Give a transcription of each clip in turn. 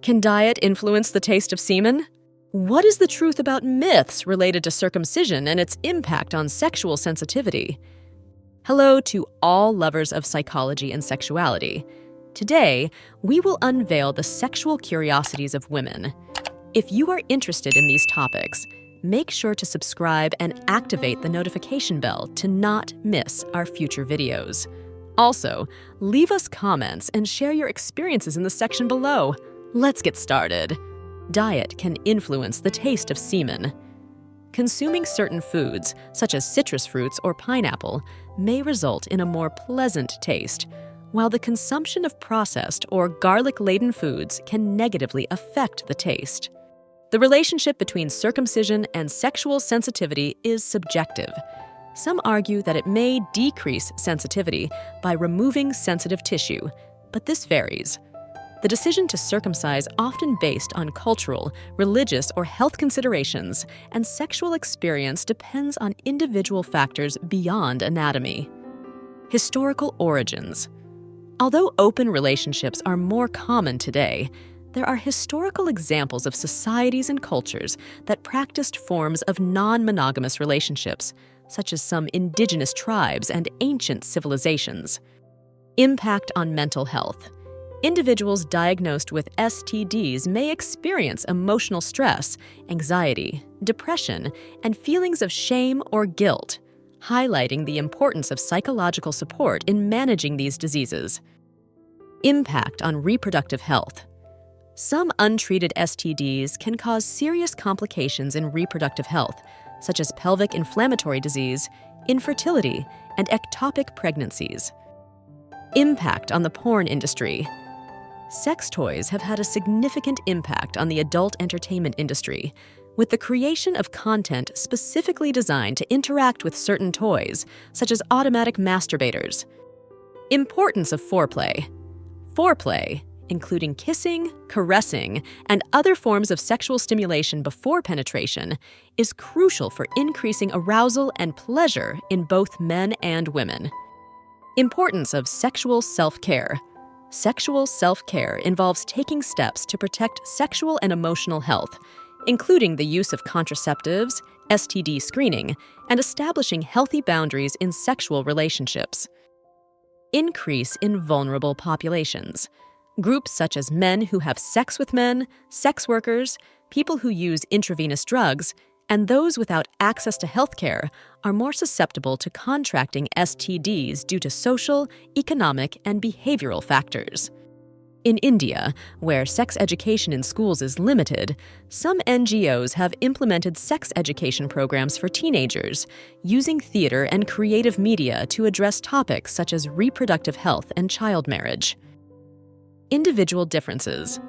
Can diet influence the taste of semen? What is the truth about myths related to circumcision and its impact on sexual sensitivity? Hello to all lovers of psychology and sexuality. Today, we will unveil the sexual curiosities of women. If you are interested in these topics, make sure to subscribe and activate the notification bell to not miss our future videos. Also, leave us comments and share your experiences in the section below. Let's get started. Diet can influence the taste of semen. Consuming certain foods, such as citrus fruits or pineapple, may result in a more pleasant taste, while the consumption of processed or garlic-laden foods can negatively affect the taste. The relationship between circumcision and sexual sensitivity is subjective. Some argue that it may decrease sensitivity by removing sensitive tissue, but this varies. The decision to circumcise often based on cultural, religious, or health considerations, and sexual experience depends on individual factors beyond anatomy. Historical origins. Although open relationships are more common today, there are historical examples of societies and cultures that practiced forms of non-monogamous relationships, such as some indigenous tribes and ancient civilizations. Impact on mental health. Individuals diagnosed with STDs may experience emotional stress, anxiety, depression, and feelings of shame or guilt, highlighting the importance of psychological support in managing these diseases. Impact on reproductive health. Some untreated STDs can cause serious complications in reproductive health, such as pelvic inflammatory disease, infertility, and ectopic pregnancies. Impact on the porn industry. Sex toys have had a significant impact on the adult entertainment industry, with the creation of content specifically designed to interact with certain toys, such as automatic masturbators. Importance of foreplay. Foreplay, including kissing, caressing, and other forms of sexual stimulation before penetration, is crucial for increasing arousal and pleasure in both men and women. Importance of sexual self-care. Sexual self-care involves taking steps to protect sexual and emotional health, including the use of contraceptives, STD screening, and establishing healthy boundaries in sexual relationships. Increase in vulnerable populations. Groups such as men who have sex with men, sex workers, people who use intravenous drugs, and those without access to healthcare are more susceptible to contracting STDs due to social, economic, and behavioral factors. In India, where sex education in schools is limited, some NGOs have implemented sex education programs for teenagers, using theater and creative media to address topics such as reproductive health and child marriage. Individual differences.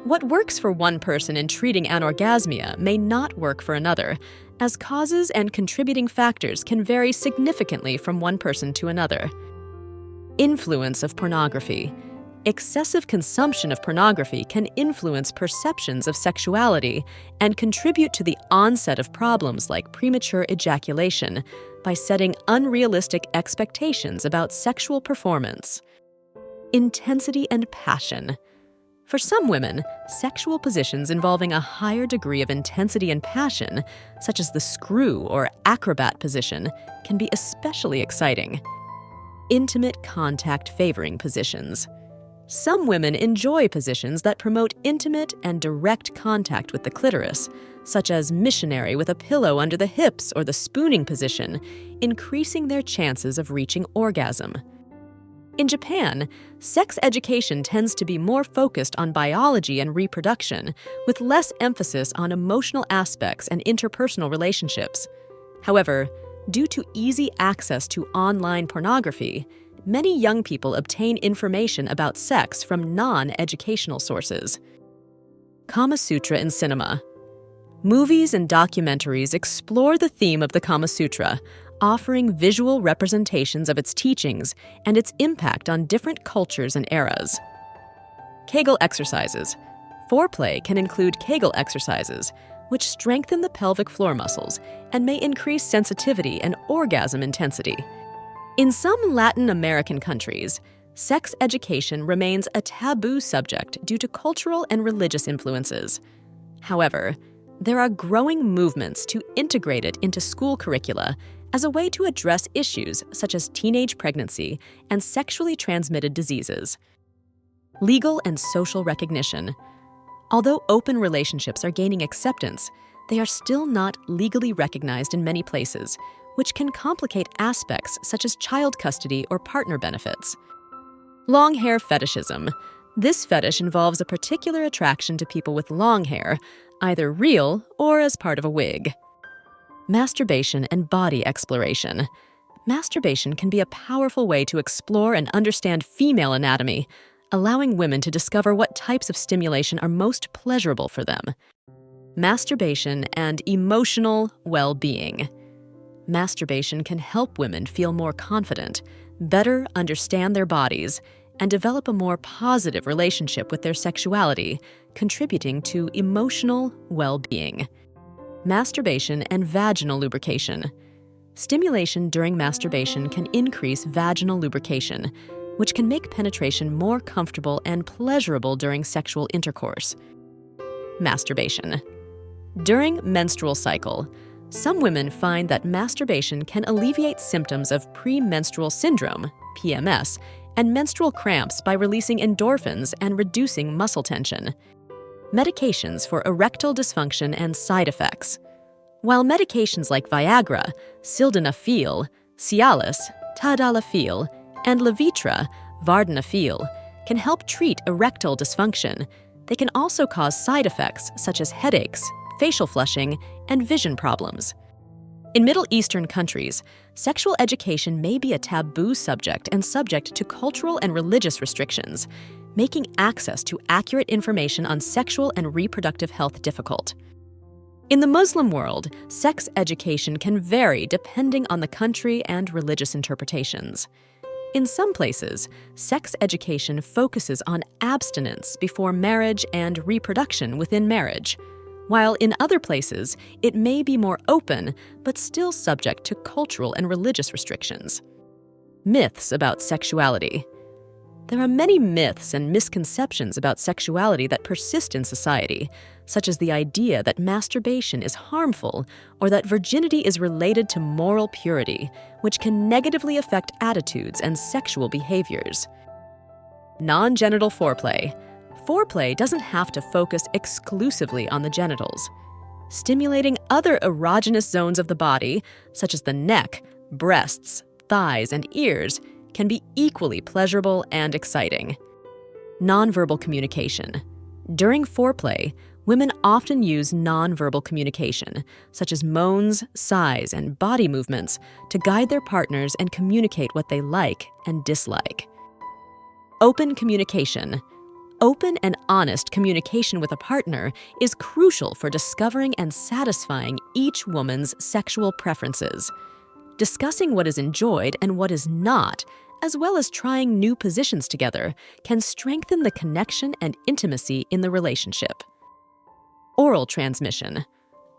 What works for one person in treating anorgasmia may not work for another, as causes and contributing factors can vary significantly from one person to another. Influence of pornography. Excessive consumption of pornography can influence perceptions of sexuality and contribute to the onset of problems like premature ejaculation by setting unrealistic expectations about sexual performance. Intensity and passion. For some women, sexual positions involving a higher degree of intensity and passion, such as the screw or acrobat position, can be especially exciting. Intimate contact favoring positions. Some women enjoy positions that promote intimate and direct contact with the clitoris, such as missionary with a pillow under the hips or the spooning position, increasing their chances of reaching orgasm. In Japan, sex education tends to be more focused on biology and reproduction, with less emphasis on emotional aspects and interpersonal relationships. However, due to easy access to online pornography, many young people obtain information about sex from non-educational sources. Kama Sutra in cinema. Movies and documentaries explore the theme of the Kama Sutra, offering visual representations of its teachings and its impact on different cultures and eras. Kegel exercises. Foreplay can include Kegel exercises, which strengthen the pelvic floor muscles and may increase sensitivity and orgasm intensity. In some Latin American countries, sex education remains a taboo subject due to cultural and religious influences. However, there are growing movements to integrate it into school curricula as a way to address issues such as teenage pregnancy and sexually transmitted diseases. Legal and social recognition. Although open relationships are gaining acceptance, they are still not legally recognized in many places, which can complicate aspects such as child custody or partner benefits. Long hair fetishism. This fetish involves a particular attraction to people with long hair, either real or as part of a wig. Masturbation and body exploration. Masturbation can be a powerful way to explore and understand female anatomy, allowing women to discover what types of stimulation are most pleasurable for them. Masturbation and emotional well-being. Masturbation can help women feel more confident, better understand their bodies, and develop a more positive relationship with their sexuality, contributing to emotional well-being. Masturbation and vaginal lubrication. Stimulation during masturbation can increase vaginal lubrication, which can make penetration more comfortable and pleasurable during sexual intercourse. Masturbation. During menstrual cycle, some women find that masturbation can alleviate symptoms of premenstrual syndrome, PMS, and menstrual cramps by releasing endorphins and reducing muscle tension. Medications for erectile dysfunction and side effects. While medications like Viagra, sildenafil, Cialis, tadalafil, and Levitra, vardenafil, can help treat erectile dysfunction, they can also cause side effects such as headaches, facial flushing, and vision problems. In Middle Eastern countries, sexual education may be a taboo subject and subject to cultural and religious restrictions, making access to accurate information on sexual and reproductive health difficult. In the Muslim world, sex education can vary depending on the country and religious interpretations. In some places, sex education focuses on abstinence before marriage and reproduction within marriage, while in other places, it may be more open but still subject to cultural and religious restrictions. Myths about sexuality. There are many myths and misconceptions about sexuality that persist in society, such as the idea that masturbation is harmful or that virginity is related to moral purity, which can negatively affect attitudes and sexual behaviors. Non-genital foreplay. Foreplay doesn't have to focus exclusively on the genitals. Stimulating other erogenous zones of the body, such as the neck, breasts, thighs, and ears, can be equally pleasurable and exciting. Nonverbal communication. During foreplay, women often use nonverbal communication, such as moans, sighs, and body movements, to guide their partners and communicate what they like and dislike. Open communication. Open and honest communication with a partner is crucial for discovering and satisfying each woman's sexual preferences. Discussing what is enjoyed and what is not, as well as trying new positions together, can strengthen the connection and intimacy in the relationship. Oral transmission.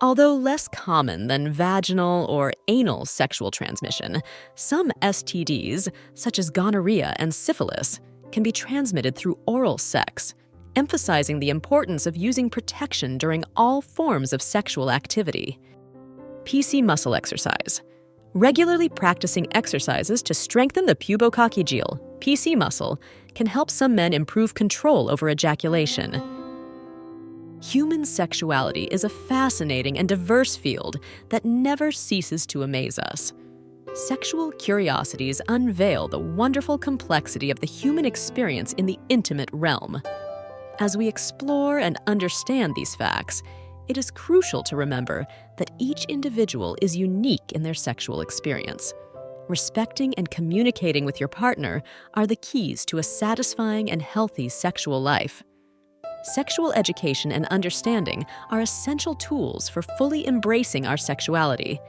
Although less common than vaginal or anal sexual transmission, some STDs, such as gonorrhea and syphilis, can be transmitted through oral sex, emphasizing the importance of using protection during all forms of sexual activity. PC muscle exercise. Regularly practicing exercises to strengthen the pubococcygeal, PC muscle, can help some men improve control over ejaculation. Human sexuality is a fascinating and diverse field that never ceases to amaze us. Sexual curiosities unveil the wonderful complexity of the human experience in the intimate realm. As we explore and understand these facts, it is crucial to remember that each individual is unique in their sexual experience. Respecting and communicating with your partner are the keys to a satisfying and healthy sexual life. Sexual education and understanding are essential tools for fully embracing our sexuality.